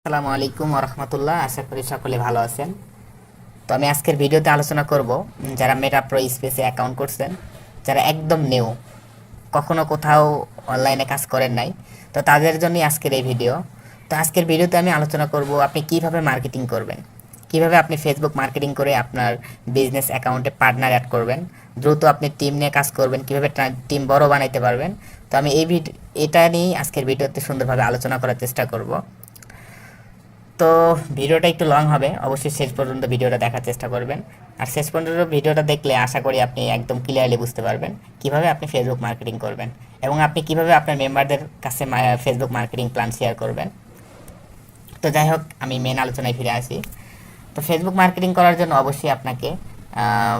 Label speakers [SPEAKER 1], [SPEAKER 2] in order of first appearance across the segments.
[SPEAKER 1] আসসালামু আলাইকুম রহমতুল্লাহ। আশা করি সকলে ভালো আছেন। তো আমি আজকের ভিডিওতে আলোচনা করব যারা মেটা প্রো স্পেসে অ্যাকাউন্ট করছেন, যারা একদম নিউ, কখনো কোথাও অনলাইনে কাজ করেন নাই, তো তাদের জন্যই আজকের এই ভিডিও। তো আজকের ভিডিওতে আমি আলোচনা করব আপনি কিভাবে মার্কেটিং করবেন, কিভাবে আপনি ফেসবুক মার্কেটিং করে আপনার বিজনেস অ্যাকাউন্টে পার্টনার অ্যাড করবেন, দ্রুত আপনি টিম নিয়ে কাজ করবেন, কিভাবে টিম বড় বানাইতে পারবেন। তো আমি এটা নিয়েই আজকের ভিডিওতে সুন্দরভাবে আলোচনা করার চেষ্টা করব। তো ভিডিওটা একটু লং হবে, অবশ্যই শেষ পর্যন্ত ভিডিওটা দেখার চেষ্টা করবেন। আর শেষ পর্যন্ত ভিডিওটা দেখলে আশা করি আপনি একদম ক্লিয়ারলি বুঝতে পারবেন কিভাবে আপনি ফেসবুক মার্কেটিং করবেন এবং আপনি কিভাবে আপনার মেম্বারদের কাছে ফেসবুক মার্কেটিং প্ল্যান শেয়ার করবেন। তো যাই হোক, আমি মেন আলোচনায় ফিরে আসি। তো ফেসবুক মার্কেটিং করার জন্য অবশ্যই আপনাকে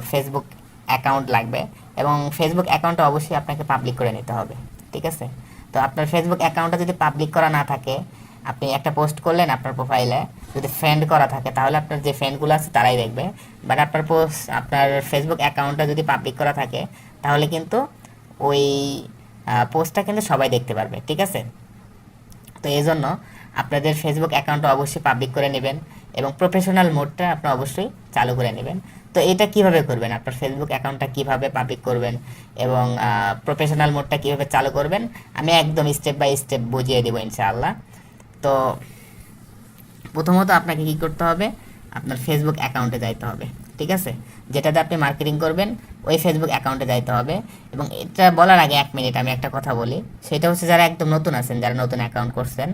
[SPEAKER 1] ফেসবুক অ্যাকাউন্ট লাগবে এবং ফেসবুক অ্যাকাউন্টটা অবশ্যই আপনাকে পাবলিক করে নিতে হবে, ঠিক আছে? তো আপনার ফেসবুক অ্যাকাউন্টটা যদি পাবলিক করা না থাকে, আপনি একটা পোস্ট করলেন আপনার প্রোফাইলে, যদি ফ্রেন্ড করা থাকে তাহলে আপনার যে ফ্রেন্ডগুলো আছে তারাই দেখবে। বাট আপনার ফেসবুক অ্যাকাউন্টটা যদি পাবলিক করা থাকে তাহলে কিন্তু ওই পোস্টটা কিন্তু সবাই দেখতে পারবে, ঠিক আছে? তো এই জন্য আপনাদের ফেসবুক অ্যাকাউন্টটা অবশ্যই পাবলিক করে নেবেন এবং প্রফেশনাল মোডটা আপনি অবশ্যই চালু করে নেবেন। তো এটা কিভাবে করবেন, আপনার ফেসবুক অ্যাকাউন্টটা কিভাবে পাবলিক করবেন এবং প্রফেশনাল মোডটা কিভাবে চালু করবেন, আমি একদম স্টেপ বাই স্টেপ বুঝিয়ে দেবো ইনশাআল্লাহ। তো প্রথমত আপনাকে কি করতে হবে, আপনার ফেসবুক অ্যাকাউন্টে যাইতে হবে, ঠিক আছে? যেটাতে আপনি মার্কেটিং করবেন ওই ফেসবুক অ্যাকাউন্টে যাইতে হবে। এবং এটা বলার আগে 1 মিনিট আমি একটা কথা বলি, সেটা হচ্ছে যারা একদম নতুন আছেন, যারা নতুন অ্যাকাউন্ট করছেন,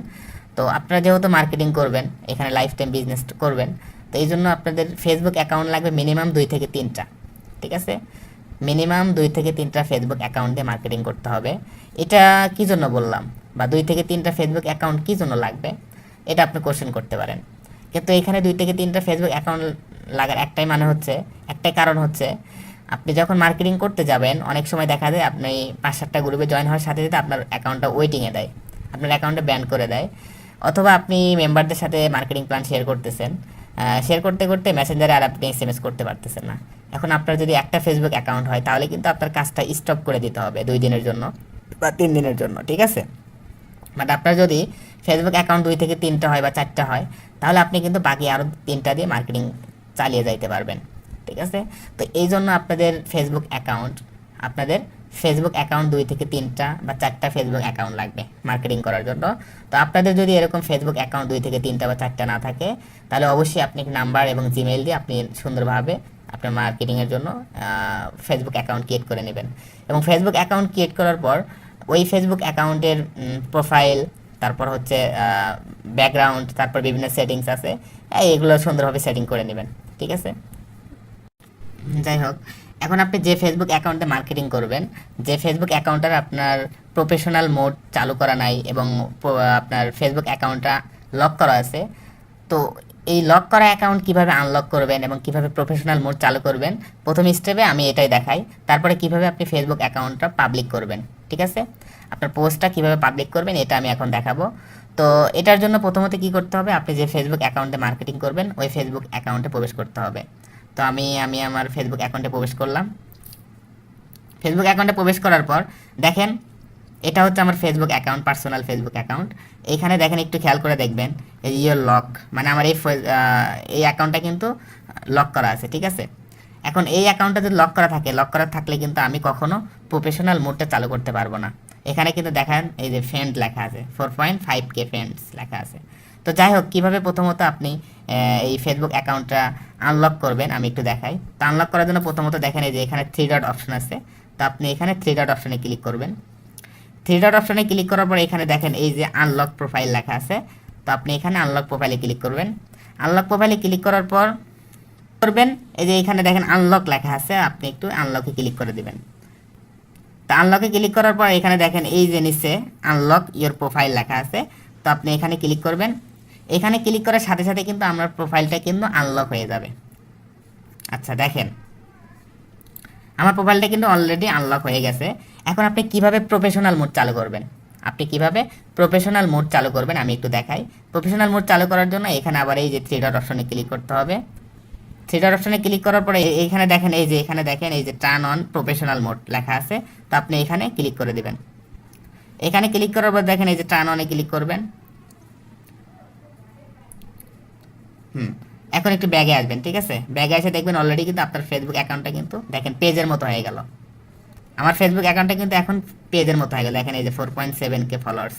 [SPEAKER 1] তো আপনারা যেহেতু মার্কেটিং করবেন, এখানে লাইফ টাইম বিজনেস করবেন, তো এই জন্য আপনাদের ফেসবুক অ্যাকাউন্ট লাগবে মিনিমাম 2 থেকে 3টা, ঠিক আছে? মিনিমাম 2 থেকে 3টা ফেসবুক অ্যাকাউন্ট দিয়ে মার্কেটিং করতে হবে। এটা কী জন্য বললাম, বা 2 থেকে 3টা ফেসবুক অ্যাকাউন্ট কী জন্য লাগবে, এটা আপনি কোশ্চেন করতে পারেন। কিন্তু এখানে 2 থেকে 3টা ফেসবুক অ্যাকাউন্ট লাগার একটাই কারণ হচ্ছে আপনি যখন মার্কেটিং করতে যাবেন অনেক সময় দেখা যায় আপনি 5-7টা গ্রুপে জয়েন হওয়ার সাথে সাথে আপনার অ্যাকাউন্টটা ওয়েটিংয়ে দেয়, আপনার অ্যাকাউন্টে ব্যান করে দেয়। অথবা আপনি মেম্বারদের সাথে মার্কেটিং প্ল্যান শেয়ার করতেছেন, শেয়ার করতে করতে মেসেঞ্জারে আর আপনি এসএমএস করতে পারতেছেন না। এখন আপনার যদি একটা ফেসবুক অ্যাকাউন্ট হয় তাহলে কিন্তু আপনার কাজটা স্টপ করে দিতে হবে 2 দিনের জন্য বা 3 দিনের জন্য, ঠিক আছে? বাট আপনার যদি ফেসবুক অ্যাকাউন্ট 2 থেকে 3টা হয় বা 4টা হয় তাহলে আপনি কিন্তু বাকি আরও 3টা দিয়ে মার্কেটিং চালিয়ে যাইতে পারবেন, ঠিক আছে? তো এই জন্য আপনাদের ফেসবুক অ্যাকাউন্ট 2 থেকে 3টা বা 4টা ফেসবুক অ্যাকাউন্ট লাগবে মার্কেটিং করার জন্য। তো আপনাদের যদি এরকম ফেসবুক অ্যাকাউন্ট 2 থেকে 3টা বা 4টা না থাকে তাহলে অবশ্যই আপনি নাম্বার এবং জিমেইল দিয়ে আপনি সুন্দরভাবে আপনার মার্কেটিংয়ের জন্য ফেসবুক অ্যাকাউন্ট ক্রিয়েট করে নেবেন। এবং ফেসবুক অ্যাকাউন্ট ক্রিয়েট করার পর ওই ফেসবুক অ্যাকাউন্টের প্রোফাইল, তারপর হচ্ছে ব্যাকগ্রাউন্ড, তারপর বিভিন্ন সেটিংস আছে, এগুলো সুন্দরভাবে সেটিং করে নেবেন, ঠিক আছে? যাই হোক, এখন আপনি যে ফেসবুক অ্যাকাউন্টে মার্কেটিং করবেন, যে ফেসবুক অ্যাকাউন্টটার আপনার প্রফেশনাল মোড চালু করা নাই এবং আপনার ফেসবুক অ্যাকাউন্টটা লক করা আছে, তো এই লক করা অ্যাকাউন্ট কিভাবে আনলক করবেন এবং কিভাবে প্রফেশনাল মোড চালু করবেন প্রথম স্টেপে আমি এটাই দেখাই। তারপরে কিভাবে আপনি ফেসবুক অ্যাকাউন্টটা পাবলিক করবেন, ঠিক আছে? আপনার পোস্টটা কিভাবে পাবলিক করবেন এটা আমি এখন দেখাবো। তো এটার জন্য প্রথমত কি করতে হবে, আপনি যে ফেসবুক অ্যাকাউন্টে মার্কেটিং করবেন ওই ফেসবুক অ্যাকাউন্টে প্রবেশ করতে হবে। তো আমি আমার ফেসবুক অ্যাকাউন্টে প্রবেশ করলাম। ফেসবুক অ্যাকাউন্টে প্রবেশ করার পর দেখেন এটা হচ্ছে আমার Facebook account, personal Facebook account. এইখানে দেখেন, একটু খেয়াল করে দেখবেন, এই ইয়োর লক, মানে আমার এই অ্যাকাউন্টটা কিন্তু লক করা আছে, ঠিক আছে? এখন এই অ্যাকাউন্টটা যদি লক করা থাকলে কিন্তু আমি কখনো প্রফেশনাল মোডটা চালু করতে পারবো না। এখানে কিন্তু দেখেন এই যে ফ্রেন্ড লেখা আছে, 4.5K ফ্রেন্ডস লেখা আছে। তো যাই হোক, কীভাবে প্রথমত আপনি এই ফেসবুক অ্যাকাউন্টটা আনলক করবেন আমি একটু দেখাই। তো আনলক করার জন্য প্রথমত দেখেন এই যে এখানে 3 ডট অপশন আছে, তো আপনি এখানে 3 ডট অপশনে ক্লিক করবেন। 3 ডট অপশনে ক্লিক করার পর এখানে দেখেন এই যে আনলক প্রোফাইল লেখা আছে, তো আপনি এখানে আনলক প্রোফাইলে ক্লিক করবেন। আনলক প্রোফাইলে ক্লিক করার পর এই যে এখানে দেখেন আনলক লেখা আছে, আপনি একটু আনলকে ক্লিক করে দিবেন। তো আনলকে ক্লিক করার পর এখানে দেখেন এই যে নিচে আনলক ইওর প্রোফাইল লেখা আছে, তো আপনি এখানে ক্লিক করবেন। এখানে ক্লিক করার সাথে সাথে কিন্তু আমার প্রোফাইলটা কিন্তু আনলক হয়ে যাবে। আচ্ছা, দেখেন আমার প্রোফাইলটা কিন্তু অলরেডি আনলক হয়ে গেছে। এখন আপনি কিভাবে প্রফেশনাল মোড চালু করবেন, আমি একটু দেখাই। প্রফেশনাল মোড চালু করার জন্য এখানে আবার এই যে 3 ডট অপশনে ক্লিক করতে হবে। 3 ডট অপশনে ক্লিক করার পরে এখানে দেখেন এই যে টার্ন অন প্রফেশনাল মোড লেখা আছে, তো আপনি এখানে ক্লিক করে দিবেন। এখানে ক্লিক করার পর দেখেন এই যে টার্ন অনে ক্লিক করবেন। এখন একটু ব্যাগে আসবেন, ঠিক আছে? ব্যাগে এসে দেখবেন অলরেডি কিন্তু আপনার ফেসবুক অ্যাকাউন্টটা কিন্তু দেখেন পেজের মতো হয়ে গেল। আমার ফেসবুক অ্যাকাউন্টটা কিন্তু এখন পেজের মতো হয়ে গেল। দেখেন এই যে 4.7K ফলোয়ার্স।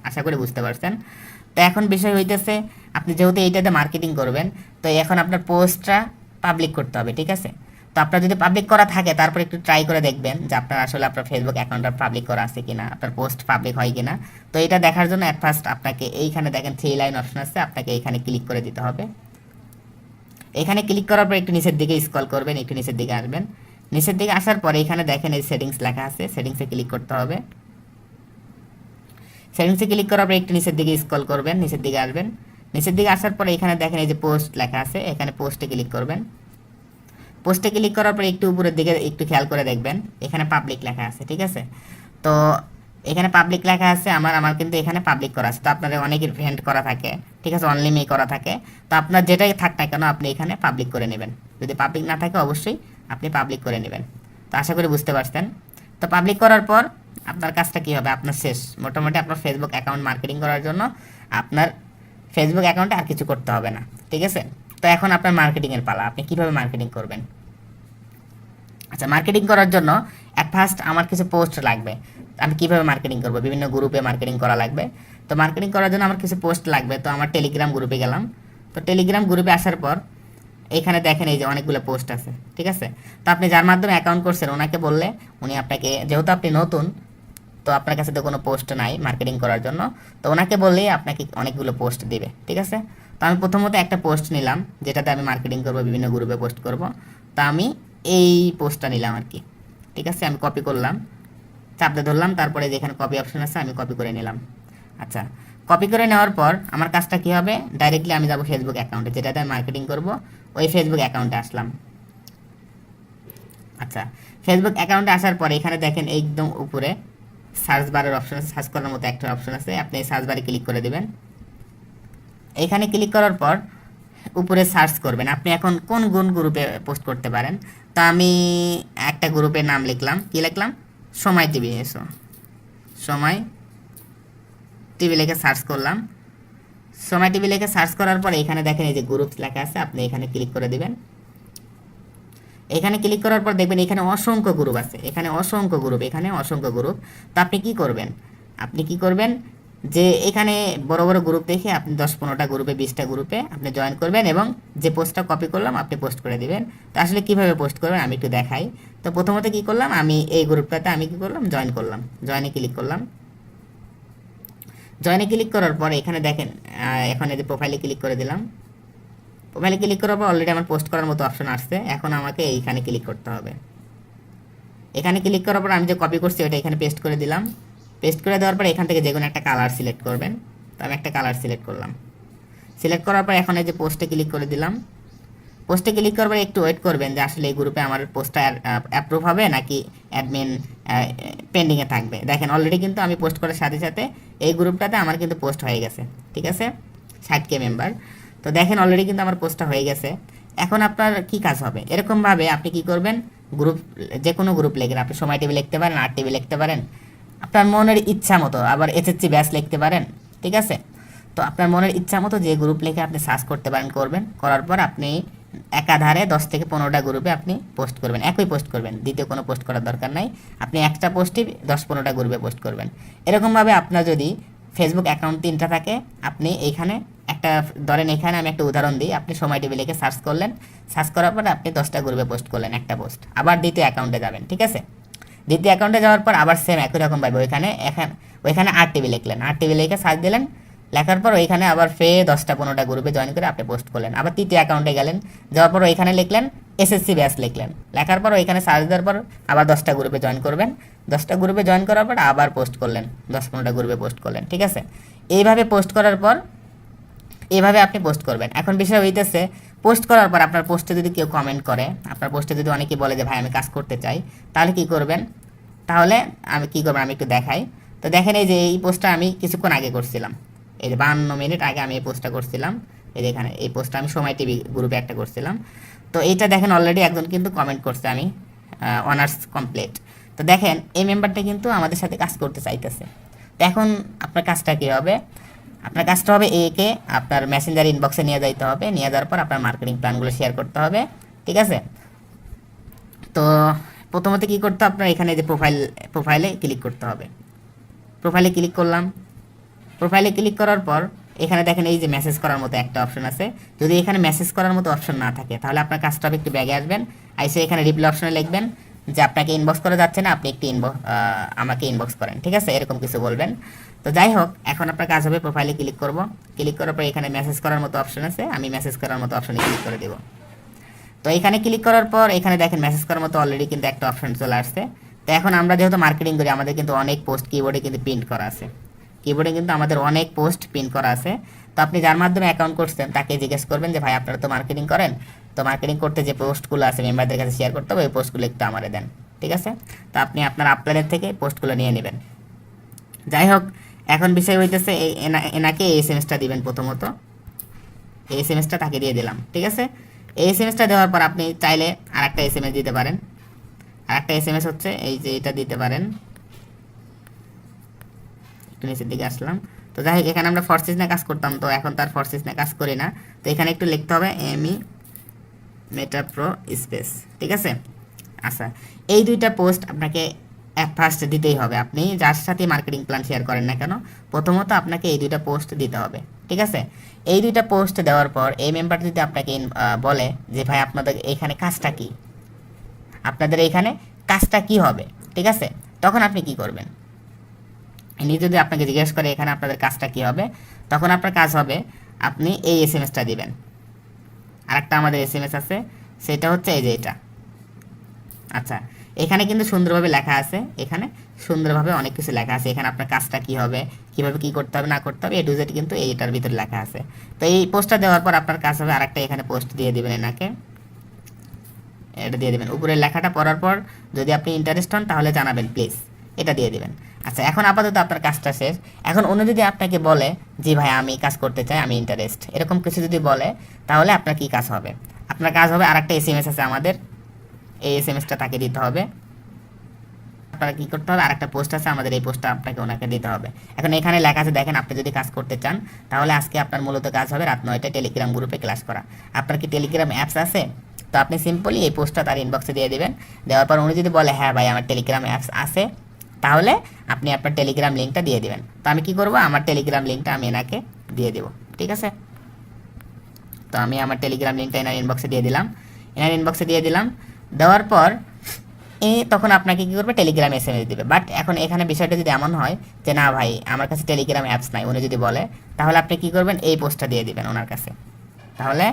[SPEAKER 1] আশা করি বুঝতে পারছেন। তো এখন বিষয় হইতেছে আপনি যেহেতু এইটাতে মার্কেটিং করবেন, তো এখন আপনার পোস্টটা পাবলিক করতে হবে, ঠিক আছে? তো আপনার যদি পাবলিক করা থাকে তারপর একটু ট্রাই করে দেখবেন যে আপনার আসলে আপনার ফেসবুক অ্যাকাউন্টটা পাবলিক করা আছে কিনা, আপনার পোস্ট পাবলিক হয় কিনা। তো এটা দেখার জন্য অ্যাট ফার্স্ট আপনাকে এইখানে দেখেন 3 লাইন অপশন আছে, আপনাকে এইখানে ক্লিক করে দিতে হবে। এখানে ক্লিক করার পর একটু নিচের দিকে স্ক্রল করবেন, একটু নিচের দিকে আসবেন। নিচের দিকে আসার পরে এখানে দেখেন এই সেটিংস লেখা আছে, সেটিংসে ক্লিক করতে হবে। সেটিংসে ক্লিক করার পর একটু নিচের দিকে স্ক্রল করবেন, নিচের দিকে আসবেন। নিচের দিকে আসার পরে এখানে দেখেন এই যে পোস্ট লেখা আছে, এখানে পোস্টে ক্লিক করবেন। পোস্টে ক্লিক করার পর একটু উপরের দিকে একটু খেয়াল করে দেখবেন, এখানে পাবলিক লেখা আছে, ঠিক আছে? তো এখানে পাবলিক লেখা আছে, আমার কিন্তু এখানে পাবলিক করা আছে। তো আপনাদের অনেকের ইভেন্ট করা থাকে, ঠিক আছে, অনলি মে করা থাকে। তো আপনার যেটাই থাক না কেন আপনি এখানে পাবলিক করে নেবেন। যদি পাবলিক না থাকে অবশ্যই আপনি পাবলিক করে নেবেন। তো আশা করি বুঝতে পারছেন। তো পাবলিক করার পর আপনার কাজটা কী হবে, আপনার শেষ। মোটামুটি আপনার ফেসবুক অ্যাকাউন্ট মার্কেটিং করার জন্য আপনার ফেসবুক অ্যাকাউন্টে আর কিছু করতে হবে না, ঠিক আছে? তো এখন আপনার মার্কেটিংয়ের পালা, আপনি কীভাবে মার্কেটিং করবেন। আচ্ছা, মার্কেটিং করার জন্য অ্যাট ফার্স্ট আমার কিছু পোস্ট লাগবে। আমি কীভাবে মার্কেটিং করবো, বিভিন্ন গ্রুপে মার্কেটিং করা লাগবে। তো মার্কেটিং করার জন্য আমার কিছু পোস্ট লাগবে। তো আমার টেলিগ্রাম গ্রুপে গেলাম। তো টেলিগ্রাম গ্রুপে আসার পর এখানে দেখেন এই যে অনেকগুলো পোস্ট আছে, ঠিক আছে? তো আপনি যার মাধ্যমে অ্যাকাউন্ট করছেন ওনাকে বললে উনি আপনাকে, যেহেতু আপনি নতুন তো আপনার কাছে তো কোনো পোস্ট নাই মার্কেটিং করার জন্য, তো ওনাকে বললেই আপনাকে অনেকগুলো পোস্ট দিবে, ঠিক আছে? তো আমি প্রথমত একটা পোস্ট নিলাম যেটাতে আমি মার্কেটিং করবো, বিভিন্ন গ্রুপে পোস্ট করব। তা আমি এই পোস্টটা নিলাম আর কি, ঠিক আছে? আমি কপি করলাম, চাপতে ধরলাম, তারপরে যেখানে কপি অপশন আছে আমি কপি করে নিলাম। আচ্ছা, কপি করে নেওয়ার পর আমার কাজটা কী হবে, ডাইরেক্টলি আমি যাব ফেসবুক অ্যাকাউন্টে, যেটাতে আমি মার্কেটিং করব, ওই ফেসবুক অ্যাকাউন্টে আসলাম। আচ্ছা, ফেসবুক অ্যাকাউন্টে আসার পরে এখানে দেখেন একদম উপরে সার্চ বারের অপশন আছে, সার্চ করার মতো একটা অপশন আছে, আপনি এই সার্চ বারে ক্লিক করে দেবেন। এখানে ক্লিক করার পর উপরে সার্চ করবেন আপনি এখন কোন গ্রুপে পোস্ট করতে পারেন। তা আমি একটা গ্রুপের নাম লিখলাম, কি লিখলাম, সময় টিভি। সময় টিভি লিখে সার্চ করলাম। সময় টিভি লিখে সার্চ করার পরে এখানে দেখেন এই যে গ্রুপ লেখা আছে, আপনি এখানে ক্লিক করে দিবেন। এখানে ক্লিক করার পর দেখবেন এখানে অসংখ্য গ্রুপ আছে, এখানে অসংখ্য গ্রুপ। তো আপনি কি করবেন যে এখানে বড় বড় গ্রুপ দেখে আপনি 10-15টা গ্রুপে, 20টা গ্রুপে আপনি জয়েন করবেন এবং যে পোস্টটা কপি করলাম আপনি পোস্ট করে দিবেন। তো আসলে কীভাবে পোস্ট করবেন আমি একটু দেখাই। তো প্রথমত কী করলাম, আমি এই গ্রুপটাতে আমি কী করলাম, জয়েন করলাম। জয়েনে ক্লিক করলাম। জয়েনে ক্লিক করার পর এখানে দেখেন এখন এই যে প্রোফাইলে ক্লিক করে দিলাম। প্রোফাইলে ক্লিক করার পর অলরেডি আমার পোস্ট করার মতো অপশন আসছে। এখন আমাকে এইখানে ক্লিক করতে হবে। এখানে ক্লিক করার পর আমি যে কপি করছি ওটা এখানে পেস্ট করে দিলাম। পেস্ট করে দেওয়ার পর এখান থেকে যে কোনো একটা কালার সিলেক্ট করবেন। তো আমি একটা কালার সিলেক্ট করলাম। সিলেক্ট করার পর এখন এই যে পোস্টে ক্লিক করে দিলাম। পোস্টে ক্লিক করার পর একটু ওয়েট করবেন যে আসলে এই গ্রুপে আমার পোস্টটা অ্যাপ্রুভ হবে নাকি অ্যাডমিন পেন্ডিংয়ে থাকবে। দেখেন অলরেডি কিন্তু আমি পোস্ট করার সাথে সাথে এই গ্রুপটাতে আমার কিন্তু পোস্ট হয়ে গেছে, ঠিক আছে, 60K মেম্বার। তো দেখেন অলরেডি কিন্তু আমার পোস্টটা হয়ে গেছে। এখন আপনার কি কাজ হবে, এরকমভাবে আপনি কি করবেন, গ্রুপ যে কোনো গ্রুপ লিখেন, আপনি সময় টিভি লিখতে পারেন, আর টিভি লিখতে পারেন, আপনার মনের ইচ্ছা মতো, আবার এসএসসি ব্যাচ লিখতে পারেন, ঠিক আছে? তো আপনার মনের ইচ্ছা মতো যে গ্রুপ লিখে আপনি সার্চ করতে পারেন, করার পর আপনি একাধারে 10 থেকে 15টা গ্রুপে আপনি পোস্ট করবেন, একই পোস্ট করবেন, দ্বিতীয় কোনো পোস্ট করার দরকার নাই। আপনি একটা পোস্টই 10-15টা গ্রুপে পোস্ট করবেন। এরকমভাবে আপনার যদি ফেসবুক অ্যাকাউন্ট 3টা থাকে, আপনি এইখানে একটা ধরেন, এখানে আমি একটা উদাহরণ দিই, আপনি সময় টিভি লিখে সার্চ করলেন, সার্চ করার পর আপনি 10টা গ্রুপে পোস্ট করলেন একটা পোস্ট, আবার দ্বিতীয় অ্যাকাউন্টে যাবেন, ঠিক আছে? দ্বিতীয় অ্যাকাউন্টে যাওয়ার পর আবার সেম একই রকমভাবে ওইখানে আর টিভি লিখলেন, আর টিভি লিখে সার্চ দিলেন, লেখার পর ওইখানে আবার 10-15টা গ্রুপে জয়েন করে আপনি পোস্ট করলেন। আবার তৃতীয় অ্যাকাউন্টে গেলেন, যাওয়ার পর ওইখানে লিখলেন এসএসসি ব্যাচ লিখলেন, লেখার পর ওইখানে সার্চ দেওয়ার পর আবার 10টা গ্রুপে জয়েন করবেন। 10টা গ্রুপে জয়েন করার পর আবার পোস্ট করলেন, 10-15টা গ্রুপে পোস্ট করলেন, ঠিক আছে? এইভাবে পোস্ট করার পর এইভাবে আপনি পোস্ট করবেন। এখন বিষয় হইতেছে, পোস্ট করার পর আপনার পোস্টে যদি কেউ কমেন্ট করে, আপনার পোস্টে যদি অনেকেই বলে যে ভাই আমি কাজ করতে চাই, তাহলে কি করবেন, তাহলে আমি কি করবো আমি একটু দেখাই। তো দেখেন এই যে এই পোস্টটা আমি কিছুক্ষণ আগে করছিলাম, এই যে 52 মিনিট আগে আমি এই পোস্টটা করছিলাম। এই যে এখানে এই পোস্টটা আমি সময় টিভি গ্রুপে একটা করছিলাম। তো এইটা দেখেন অলরেডি একজন কিন্তু কমেন্ট করছে আমি অনার্স কমপ্লিট। তো দেখেন এই মেম্বারটা কিন্তু আমাদের সাথে কাজ করতে চাইতেছে। তো এখন আপনার কাজটা কী হবে, আপনার কাজটা হবে একে আপনার মেসেঞ্জার ইনবক্সে নিয়ে যাইতে হবে, নিয়ে যাওয়ার পর আপনার মার্কেটিং প্ল্যানগুলো শেয়ার করতে হবে, ঠিক আছে। তো প্রথমত কী করতে হবে, আপনার এখানে যে প্রোফাইলে ক্লিক করতে হবে। প্রোফাইলে ক্লিক করলাম। প্রোফাইলে ক্লিক করার পর এখানে দেখেন এই যে মেসেজ করার মতো একটা অপশন আছে। যদি এখানে মেসেজ করার মতো অপশন না থাকে তাহলে আপনার কাজটা হবে একটু ব্যাগে আসবেন, আইসে এখানে রিপ্লাই অপশনে লিখবেন যে আপনাকে ইনবক্স করা যাচ্ছে না, আপনি একটি আমাকে ইনবক্স করেন, ঠিক আছে, এরকম কিছু বলবেন। তো যাই হোক, এখন আপনার কাজ হবে প্রোফাইলে ক্লিক করব। ক্লিক করার পর এখানে মেসেজ করার মতো অপশন আছে, আমি মেসেজ করার মতো অপশনে ক্লিক করে দেব। তো এখানে ক্লিক করার পর এখানে দেখেন মেসেজ করার মতো অলরেডি কিন্তু একটা অপশন চলে আসছে। তো এখন আমরা যেহেতু মার্কেটিং করি, আমাদের কিন্তু অনেক পোস্ট কিবোর্ডে কিন্তু প্রিন্ট করা আছে, কিবোর্ডে কিন্তু আমাদের অনেক পোস্ট প্রিন্ট করা আছে। তো আপনি যার মাধ্যমে অ্যাকাউন্ট করছেন তাকে জিজ্ঞেস করবেন যে ভাই আপনারা তো মার্কেটিং করেন, তো মার্কেটিং করতে যে পোস্টগুলো আছে মেম্বারদের কাছে শেয়ার করতে হবে, ওই পোস্টগুলো একটু আমারে দেন, ঠিক আছে। তো আপনি আপনার আপলাইনের থেকে পোস্টগুলো নিয়ে নেবেন। যাই হোক, এখন বিষয় হইতেছে এনাকে এই এসএমএসটা দিবেন। প্রথমত এই এসএমএসটা তাকে দিয়ে দিলাম, ঠিক আছে। এই এসএমএসটা দেওয়ার পর আপনি চাইলে আর একটা এসএমএস দিতে পারেন। আর একটা এসএমএস হচ্ছে এই যে এটা দিতে পারেন। একটু নিচের দিকে আসলাম। তো যাই হোক, এখানে আমরা ফোর্সেস নিয়ে কাজ করতাম, তো এখন তার ফোর্সেস নিয়ে কাজ করি না। তো এখানে একটু লিখতে হবে এমি মেটা প্রো স্পেস, ঠিক আছে। আচ্ছা, এই দুইটা পোস্ট আপনাকে ফার্স্ট দিতেই হবে। আপনি যার সাথে মার্কেটিং প্ল্যান শেয়ার করেন না কেন, প্রথমত আপনাকে এই দুইটা পোস্ট দিতে হবে, ঠিক আছে। এই দুইটা পোস্ট দেওয়ার পর এই মেম্বার যদি আপনাকে বলে যে ভাই আপনাদের এখানে কাজটা কি, আপনাদের এখানে কাজটা কি হবে, ঠিক আছে, তখন আপনি কি করবেন। ইনি যদি আপনাকে জিজ্ঞেস করে এখানে আপনাদের কাজটা কি হবে, তখন আপনার কাজ হবে আপনি এই এসএমএসটা দিবেন। আরেকটা আমাদের এসএমএস আছে, সেটা হচ্ছে এই যে এটা। আচ্ছা, এখানে কিন্তু সুন্দরভাবে লেখা আছে, এখানে সুন্দরভাবে অনেক কিছু লেখা আছে। এখানে আপনার কাজটা কি হবে, কিভাবে কি করতে হবে না করতে হবে, এ টু জেড কিন্তু এইটার ভিতরে লেখা আছে। তো এই পোস্টটা দেওয়ার পর আপনার কাজ হবে আরেকটা এখানে পোস্ট দিয়ে দিবেন, এনাকে এটা দিয়ে দেবেন। উপরের লেখাটা পড়ার পর যদি আপনি ইন্টারেস্ট হন তাহলে জানাবেন প্লিজ, এটা দিয়ে দিবেন। আচ্ছা, এখন আপাতত আপনার কাজটা শেষ। এখন অন্য যদি আপনাকে বলে যে ভাই আমি কাজ করতে চাই, আমি ইন্টারেস্ট, এরকম কিছু যদি বলে তাহলে আপনার কি কাজ হবে, আপনার কাজ হবে আরেকটা এসএমএস আছে আমাদের, এই এসএমএসটা তাকে দিতে হবে। আপনার কি করতে হবে, আরেকটা পোস্ট আছে আমাদের, এই পোস্টটা আপনাকে ওনাকে দিতে হবে। এখন এখানে লেখা আছে দেখেন, আপনি যদি কাজ করতে চান তাহলে আজকে আপনার মূলত কাজ হবে রাত 9টায় টেলিগ্রাম গ্রুপে ক্লাস করা। আপনার কি টেলিগ্রাম অ্যাপস আছে? তো আপনি সিম্পলি এই পোস্টটা তার ইনবক্সে দিয়ে দেবেন। দেওয়ার পর উনি যদি বলে হ্যাঁ ভাই আমার টেলিগ্রাম অ্যাপস আছে, তাহলে আপনি আপনার টেলিগ্রাম লিঙ্কটা দিয়ে দেবেন। তো আমি কি করব, আমার টেলিগ্রাম লিঙ্কটা আমি এনাকে দিয়ে দেব, ঠিক আছে। তো আমি আমার টেলিগ্রাম লিঙ্কটা এনার ইনবক্সে দিয়ে দিলাম। এনার ইনবক্সে দিয়ে দিলাম, দেওয়ার পর তখন আপনাকে কী করবে, টেলিগ্রাম এসএমএস দিবে। বাট এখন এখানে বিষয়টা যদি এমন হয় যে না ভাই আমার কাছে টেলিগ্রাম অ্যাপস নাই, উনি যদি বলে, তাহলে আপনি কী করবেন, এই পোস্টটা দিয়ে দিবেন ওনার কাছে। তাহলে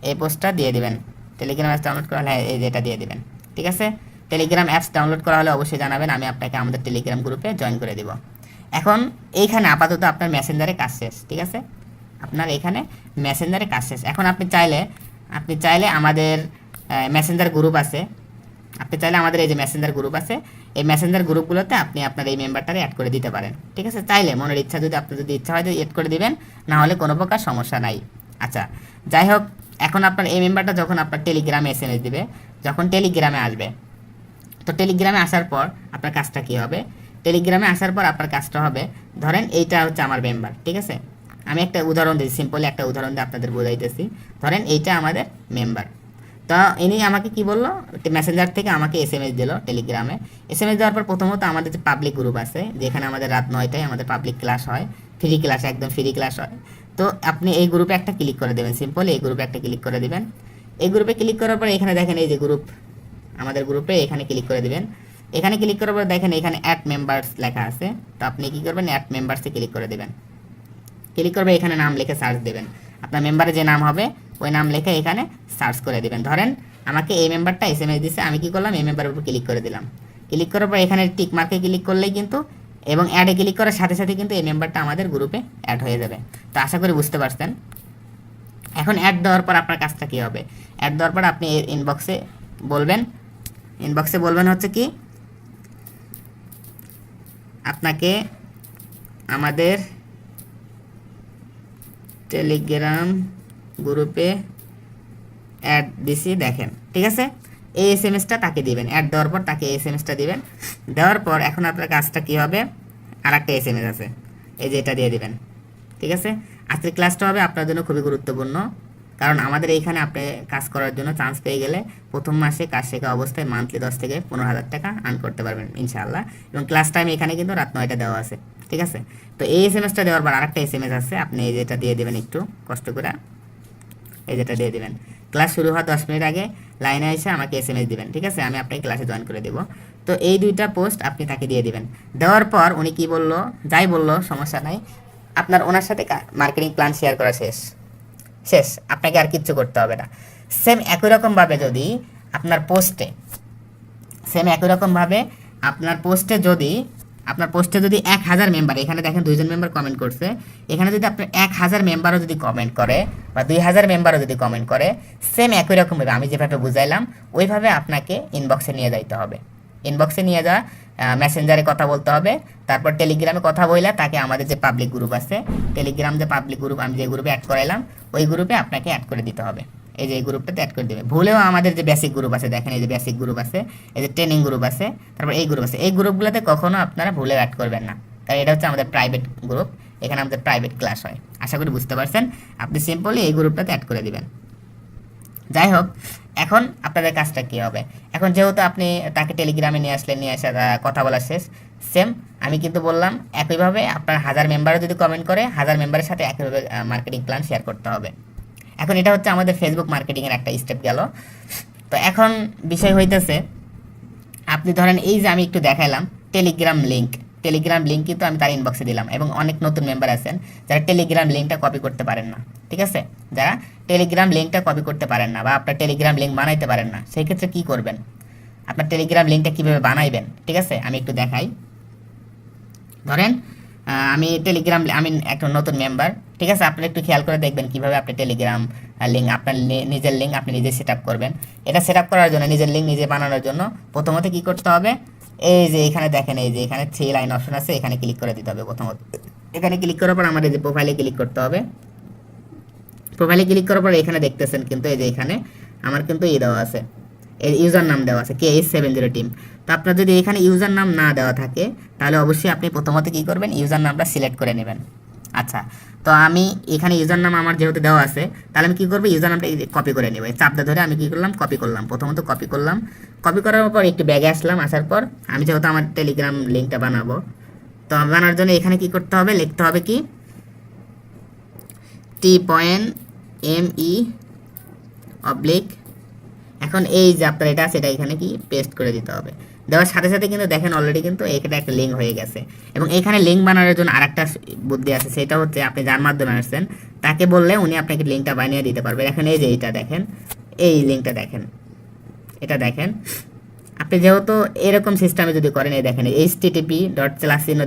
[SPEAKER 1] এই পোস্টটা দিয়ে দিবেন, টেলিগ্রাম অ্যাপস ডাউনলোড করা হলে এই যেটা দিয়ে দিবেন, ঠিক আছে। টেলিগ্রাম অ্যাপস ডাউনলোড করা হলে অবশ্যই জানাবেন, আমি আপনাকে আমাদের টেলিগ্রাম গ্রুপে জয়েন করে দিব। এখন এইখানে আপাতত আপনার মেসেঞ্জারে কাজ শেষ, ঠিক আছে। আপনার এখানে মেসেঞ্জারে কাজ শেষ। এখন আপনি চাইলে আমাদের মেসেঞ্জার গ্রুপ আছে, আপনি চাইলে আমাদের এই যে মেসেঞ্জার গ্রুপ আছে, এই মেসেঞ্জার গ্রুপগুলোতে আপনি আপনার এই মেম্বারটারে অ্যাড করে দিতে পারেন, ঠিক আছে। চাইলে মনের ইচ্ছা যদি আপনার যদি ইচ্ছা হয় অ্যাড করে দিবেন, না হলে কোনো প্রকার সমস্যা নাই। আচ্ছা, যাই হোক, এখন আপনার এই মেম্বারটা যখন আপনার টেলিগ্রামে এসএমএস দিবে, যখন টেলিগ্রামে আসবে, তো টেলিগ্রামে আসার পর আপনার কাজটা কী হবে, টেলিগ্রামে আসার পর আপনার কাজটা হবে, ধরেন এইটা হচ্ছে আমার মেম্বার, ঠিক আছে। আমি একটা উদাহরণ দিই, সিম্পলি একটা উদাহরণ দিয়ে আপনাদের বোঝাইতেছি। ধরেন এইটা আমাদের মেম্বার। তো ইনি আমাকে কি বললো, মেসেঞ্জার থেকে আমাকে এসএমএস দিল টেলিগ্রামে। এসএমএস দেওয়ার পর প্রথমত আমাদের যে পাবলিক গ্রুপ আছে, যেখানে আমাদের রাত 9টায় আমাদের পাবলিক ক্লাস হয়, ফ্রি ক্লাস, একদম ফ্রি ক্লাস হয়। তো আপনি এই গ্রুপে একটা ক্লিক করে দেবেন, সিম্পল এই গ্রুপে একটা ক্লিক করে দেবেন। এই গ্রুপে ক্লিক করার পর এখানে দেখেন এই যে গ্রুপ, আমাদের গ্রুপে এখানে ক্লিক করে দেবেন। এখানে ক্লিক করার পর দেখেন এখানে অ্যাড মেম্বার্স লেখা আছে, তো আপনি কী করবেন, অ্যাড মেম্বার্সে ক্লিক করে দেবেন। ক্লিক করবে, এখানে নাম লিখে সার্চ দেবেন, আপনার মেম্বারে যে নাম হবে ওই নাম লিখে এখানে সার্চ করে দেবেন। ধরেন আমাকে এই মেম্বারটা এসএমএস দিচ্ছে, আমি কি করলাম, এই মেম্বারের উপর ক্লিক করে দিলাম। ক্লিক করার পর এখানে টিক মার্কে ক্লিক করলেই কিন্তু, এবং অ্যাডে ক্লিক করার সাথে সাথে কিন্তু এই মেম্বারটা আমাদের গ্রুপে অ্যাড হয়ে যাবে। তো আশা করি বুঝতে পারছেন। এখন অ্যাড দেওয়ার পর আপনার কাজটা কী হবে, অ্যাড দেওয়ার পর আপনি ইনবক্সে বলবেন হচ্ছে কি, আপনাকে আমাদের টেলিগ্রাম গ্রুপে অ্যাড দিছি দেখেন, ঠিক আছে। এই এসএমএসটা তাকে দিবেন, অ্যাড দেওয়ার পর তাকে এই এসএমএসটা দিবেন। দেওয়ার পর এখন আপনার কাজটা কী হবে, আর একটা এসএমএস আছে, এই যে এটা দিয়ে দিবেন। ঠিক আছে? আজকের ক্লাসটা হবে আপনার জন্য খুবই গুরুত্বপূর্ণ, কারণ আমাদের এইখানে আপনি কাজ করার জন্য চান্স পেয়ে গেলে প্রথম মাসে কাজ শেখা অবস্থায় মান্থলি 10 থেকে 15,000 টাকা আর্ন করতে পারবেন ইনশাআল্লাহ। এবং ক্লাস টাইম এখানে কিন্তু রাত 9টা দেওয়া আছে, ঠিক আছে? তো এই এসএমএসটা দেওয়ার পর আরেকটা এসএমএস আছে, আপনি এই যেটা দিয়ে দেবেন একটু কষ্ট করে, এই যেটা দিয়ে দেবেন। ক্লাস শুরু হওয়ার 10 মিনিট আগে লাইনে এসে আমাকে এসএমএস দিবেন, ঠিক আছে? আমি আপনাকে ক্লাসে জয়েন করে দেবো। তো এই দুইটা পোস্ট আপনি তাকে দিয়ে দিবেন। দেওয়ার পর উনি কি বললো, যাই বললো সমস্যা নাই, আপনার ওনার সাথে মার্কেটিং প্ল্যান শেয়ার করা শেষ। আপনাকে আর কিচ্ছু করতে হবে না। সেম একই রকমভাবে যদি আপনার পোস্টে যদি 1000 মেম্বার, এখানে দেখেন 2জন মেম্বার কমেন্ট করছে, এখানে যদি আপনার 1000 মেম্বারও যদি কমেন্ট করে বা 2000 মেম্বারও যদি কমেন্ট করে, সেম একই রকমভাবে আমি যেভাবে বুঝাইলাম ওইভাবে আপনাকে ইনবক্সে নিয়ে যাইতে হবে। ইনবক্সে নিয়ে যাওয়া, মেসেঞ্জারে কথা বলতে হবে, তারপর টেলিগ্রামে কথা বললে তাকে আমাদের যে পাবলিক গ্রুপ আছে, টেলিগ্রাম যে পাবলিক গ্রুপ আমি যে গ্রুপে অ্যাড করাইলাম ওই গ্রুপে আপনাকে অ্যাড করে দিতে হবে। এই যে এই গ্রুপটাতে অ্যাড করে দেবে। ভুলেও আমাদের যে বেসিক গ্রুপ আছে, দেখেন এই যে বেসিক গ্রুপ আছে, এই যে ট্রেনিং গ্রুপ আছে, তারপর এই গ্রুপ আছে, এই গ্রুপগুলোতে কখনো আপনারা ভুলেও অ্যাড করবেন না, কারণ এটা হচ্ছে আমাদের প্রাইভেট গ্রুপ, এখানে আমাদের প্রাইভেট ক্লাস হয়। আশা করি বুঝতে পারছেন। আপনি সিম্পলি এই গ্রুপটাতে অ্যাড করে দিবেন। যাই হোক, এখন আপনাদের কাজটা কী হবে? এখন যেহেতু আপনি তাকে টেলিগ্রামে নিয়ে আসলেন, নিয়ে আসা কথা বলা শেষ, সেম আমি কিন্তু বললাম একইভাবে আপনার 1000 মেম্বারও যদি কমেন্ট করে 1000 মেম্বারের সাথে একইভাবে মার্কেটিং প্ল্যান শেয়ার করতে হবে। এখন এটা হচ্ছে আমাদের ফেসবুক মার্কেটিংয়ের একটা স্টেপ গেল। তো এখন বিষয় হইতেছে, আপনি ধরেন এই যে আমি একটু দেখাইলাম টেলিগ্রাম লিঙ্ক কিন্তু আমি তার ইনবক্সে দিলাম, এবং অনেক নতুন মেম্বার আছেন যারা টেলিগ্রাম লিঙ্কটা কপি করতে পারেন না, ঠিক আছে? যারা টেলিগ্রাম লিঙ্কটা কপি করতে পারেন না বা আপনার টেলিগ্রাম লিঙ্ক বানাইতে পারেন না, সেই ক্ষেত্রে কী করবেন? আপনার টেলিগ্রাম লিঙ্কটা কীভাবে বানাইবেন, ঠিক আছে? আমি একটু দেখাই। ধরেন আমি একটা নতুন মেম্বার, ঠিক আছে? আপনি একটু খেয়াল করে দেখবেন কীভাবে আপনি টেলিগ্রাম লিঙ্ক, আপনার নিজের লিঙ্ক আপনি নিজে সেট করবেন। এটা সেট করার জন্য, নিজের লিঙ্ক নিজে বানানোর জন্য প্রথমত কী করতে হবে? এই যে এখানে দেখেন, এই যে এখানে 3 লাইন অপশন আছে, এখানে ক্লিক করে দিতে হবে প্রথমত। এখানে ক্লিক করার পর আমাদের যে প্রোফাইলে ক্লিক করতে হবে। প্রোফাইলে ক্লিক করার পর এখানে দেখতেছেন কিন্তু এই যে এখানে আমার কিন্তু এই দেওয়া আছে, এর ইউজার নাম দেওয়া আছে KH70 টিম। তো আপনার যদি এখানে ইউজার নাম না দেওয়া থাকে তাহলে অবশ্যই আপনি প্রথমত কী করবেন? ইউজার নামটা সিলেক্ট করে নেবেন। আচ্ছা, তো আমি এখানে ইউজার নাম আমার যেহেতু দেওয়া আছে, তাহলে আমি কী করবো? ইউজার নামটা কপি করে নেব। চাপটা ধরে আমি কী করলাম? কপি করলাম। প্রথমত কপি করলাম, কপি করার পর একটু ব্যাগে আসলাম। আসার পর আমি যেহেতু আমার টেলিগ্রাম লিঙ্কটা বানাবো, তো বানানোর জন্য এখানে কি করতে হবে? লিখতে হবে কি T.ME অবলিক, এখন এই যে আপনার এটা আছে, এটা এখানে কি পেস্ট করে দিতে হবে। দেওয়ার সাথে সাথে কিন্তু দেখেন অলরেডি কিন্তু এটা একটা লিঙ্ক হয়ে গেছে। এবং এখানে লিঙ্ক বানানোর জন্য আরেকটা বুদ্ধি আছে, সেটা হচ্ছে আপনি যার মাধ্যমে আসছেন তাকে বললে উনি আপনাকে লিঙ্কটা বানিয়ে দিতে পারবে। এখন এই যে এইটা দেখেন, এই লিঙ্কটা দেখেন, এটা দেখেন। আপনি যেহেতু এরকম সিস্টেমে যদি করেন, এই দেখেন http./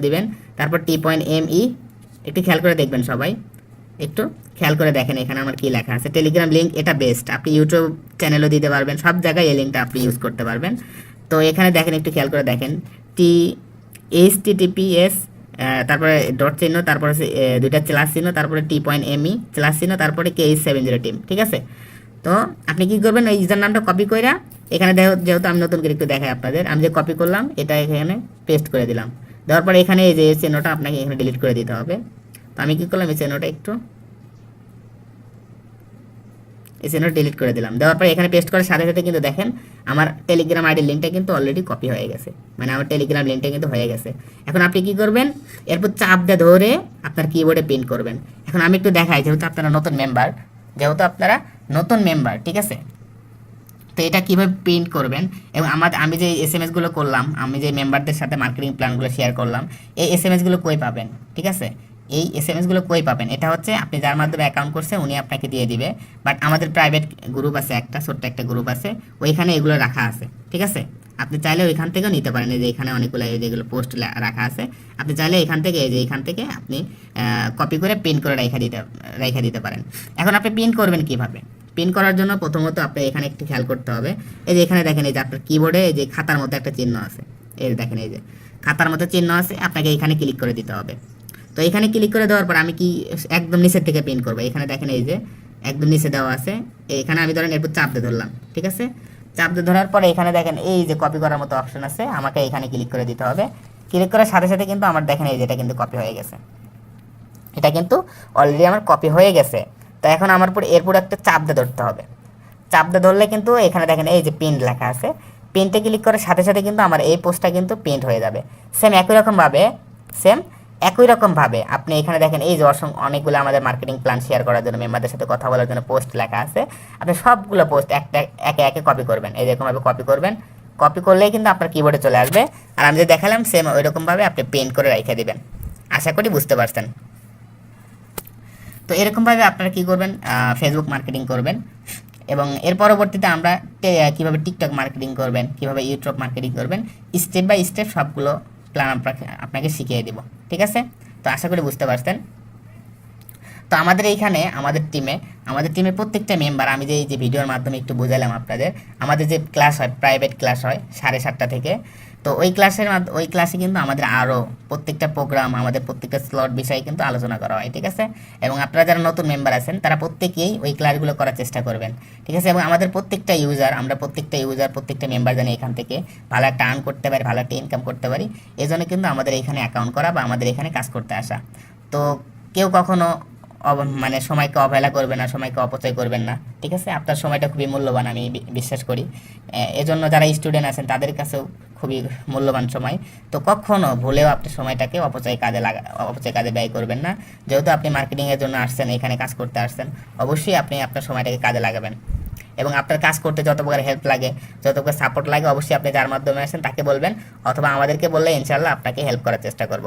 [SPEAKER 1] দিবেন, তারপর T.ME, একটু খেয়াল করে দেখবেন সবাই, একটু খেয়াল করে দেখেন এখানে আমার কি লেখা আছে। টেলিগ্রাম লিঙ্ক এটা বেস্ট, আপনি ইউটিউব চ্যানেলও দিতে পারবেন, সব জায়গায় এই লিঙ্কটা আপনি ইউজ করতে পারবেন। তো এখানে দেখেন, একটু খেয়াল করে দেখেন, https, তারপরে ডট চিহ্ন, তারপরে দুইটা / চিহ্ন, তারপরে T.ME / চিহ্ন, তারপরে KH70 টিম, ঠিক আছে? তো আপনি কি করবেন? ওই ইউজার নামটা কপি করে এখানে যেহেতু আমি নতুন করে একটু দেখাই আপনাদের, আমি যে কপি করলাম এটা এখানে পেস্ট করে দিলাম। দেওয়ার পরে এখানে এই যে চিহ্নটা আপনাকে এখানে ডিলিট করে দিতে হবে। তো আমি কী করলাম? এই চিহ্নটা ডিলিট করে দিলাম। দেওয়ার পরে এখানে পেস্ট করার সাথে সাথে কিন্তু দেখেন আমার টেলিগ্রাম আইডির লিঙ্কটা কিন্তু অলরেডি কপি হয়ে গেছে, মানে আমার টেলিগ্রাম লিঙ্কটা কিন্তু হয়ে গেছে। এখন আপনি কি করবেন? এরপর চাপ দিয়ে ধরে আপনার কিবোর্ডে প্রিন্ট করবেন। এখন আমি একটু দেখাই, যেহেতু আপনারা নতুন মেম্বার, ঠিক আছে? তো এটা কীভাবে প্রিন্ট করবেন, এবং আমি যে এসএমএসগুলো করলাম, আমি যে মেম্বারদের সাথে মার্কেটিং প্ল্যানগুলো শেয়ার করলাম, এই এসএমএসগুলো কই পাবেন, ঠিক আছে? এই এসএমএসগুলো কই পাবেন? এটা হচ্ছে আপনি যার মাধ্যমে অ্যাকাউন্ট করছে উনি আপনাকে দিয়ে দিবে। বাট আমাদের প্রাইভেট গ্রুপ আছে, ছোট্ট একটা গ্রুপ আছে, ওইখানে এগুলো রাখা আছে, ঠিক আছে? আপনি চাইলে ওইখান থেকেও নিতে পারেন। এই যে এখানে অনেকগুলো যেগুলো পোস্ট রাখা আছে, আপনি চাইলে এখান থেকে আপনি কপি করে প্রিন্ট করে রেখে দিতে পারেন। এখন আপনি প্রিন্ট করবেন কিভাবে? প্রিন্ট করার জন্য প্রথমত আপনি এখানে একটু খেয়াল করতে হবে। এই যে এখানে দেখেন, এই যে আপনার কিবোর্ডে এই যে খাতার মতো একটা চিহ্ন আছে, এই যে দেখেন, এই যে খাতার মতো চিহ্ন আছে, আপনাকে এখানে ক্লিক করে দিতে হবে। তো এখানে ক্লিক করে দেওয়ার পর আমি কি একদম নিচের থেকে প্রিন্ট করবো? এখানে দেখেন, এই যে একদম নিচে দেওয়া আছে, এখানে আমি ধরেন এরপর চাপ দিয়ে ধরলাম, ঠিক আছে? চাপ দিয়ে ধরার পরে এখানে দেখেন এই যে কপি করার মতো অপশন আছে, আমাকে এখানে ক্লিক করে দিতে হবে। ক্লিক করার সাথে সাথে কিন্তু আমার দেখেন এই যেটা কিন্তু কপি হয়ে গেছে, এটা কিন্তু অলরেডি আমার কপি হয়ে গেছে। তো এখন আমার এরপর একটা চাপ দিয়ে ধরতে হবে। চাপ দিয়ে ধরলে কিন্তু এখানে দেখেন এই যে প্রিন্ট লেখা আছে, প্রিন্টে ক্লিক করার সাথে সাথে কিন্তু আমার এই পোস্টটা কিন্তু প্রিন্ট হয়ে যাবে। সেম একই রকমভাবে আপনি এখানে দেখেন এই যে অনেকগুলো আমাদের মার্কেটিং প্ল্যান শেয়ার করার জন্য, মেম্বারদের সাথে কথা বলার জন্য পোস্ট লেখা আছে। আপনি সবগুলো পোস্ট একে একে কপি করবেন, এইরকমভাবে কপি করবেন। কপি করলেই কিন্তু আপনার কিবোর্ডে চলে আসবে। আর আমি যে দেখালাম সেম ওইরকমভাবে আপনি প্রিন্ট করে রেখে দেবেন। আশা করি বুঝতে পারছেন। তো এরকমভাবে আপনারা কী করবেন, ফেসবুক মার্কেটিং করবেন। এবং এর পরবর্তীতে আমরা কীভাবে টিকটক মার্কেটিং করবেন, কীভাবে ইউটিউব মার্কেটিং করবেন, স্টেপ বাই স্টেপ সবগুলো প্ল্যান আপনাকে শিখিয়ে দেব। ঠিক আছে? তো আশা করি বুঝতে পারছেন। তো আমাদের এইখানে আমাদের টিমে প্রত্যেকটা মেম্বার, আমি যে এই যে ভিডিওর মাধ্যমে একটু বোঝালাম আপনাদের, আমাদের যে ক্লাস হয়, প্রাইভেট ক্লাস হয় 7:30 থেকে। তো ওই ক্লাসে কিন্তু আমাদের আরও প্রত্যেকটা প্রোগ্রাম, আমাদের প্রত্যেকটা স্লট বিষয়ে কিন্তু আলোচনা করা হয়। ঠিক আছে? এবং আপনারা যারা নতুন মেম্বার আছেন তারা প্রত্যেকেই ওই ক্লাসগুলো করার চেষ্টা করবেন। ঠিক আছে? এবং আমাদের প্রত্যেকটা প্রত্যেকটা মেম্বার যেন এখান থেকে ভালো একটা আর্ন করতে পারি, ভালো একটা ইনকাম করতে পারি, এই জন্য কিন্তু আমাদের এখানে অ্যাকাউন্ট করা বা আমাদের এখানে কাজ করতে আসা। তো কেউ কখনো মানে সময়কে অবহেলা করবেন না, সময়কে অপচয় করবেন না। ঠিক আছে? আপনার সময়টা খুবই মূল্যবান, আমি বিশ্বাস করি। এজন্য যারা স্টুডেন্ট আছেন তাদের কাছেও খুবই মূল্যবান সময়। তো কখনো ভুলেও আপনি সময়টাকে অপচয় কাজে ব্যয় করবেন না। যেহেতু আপনি মার্কেটিংয়ের জন্য আসছেন, এখানে কাজ করতে আসছেন, অবশ্যই আপনি আপনার সময়টাকে কাজে লাগাবেন। এবং আপনার কাজ করতে যত প্রকার হেল্প লাগে, যত প্রকার সাপোর্ট লাগে, অবশ্যই আপনি যার মাধ্যমে আসেন তাকে বলবেন, অথবা আমাদেরকে বললে ইনশাল্লাহ আপনাকে হেল্প করার চেষ্টা করব।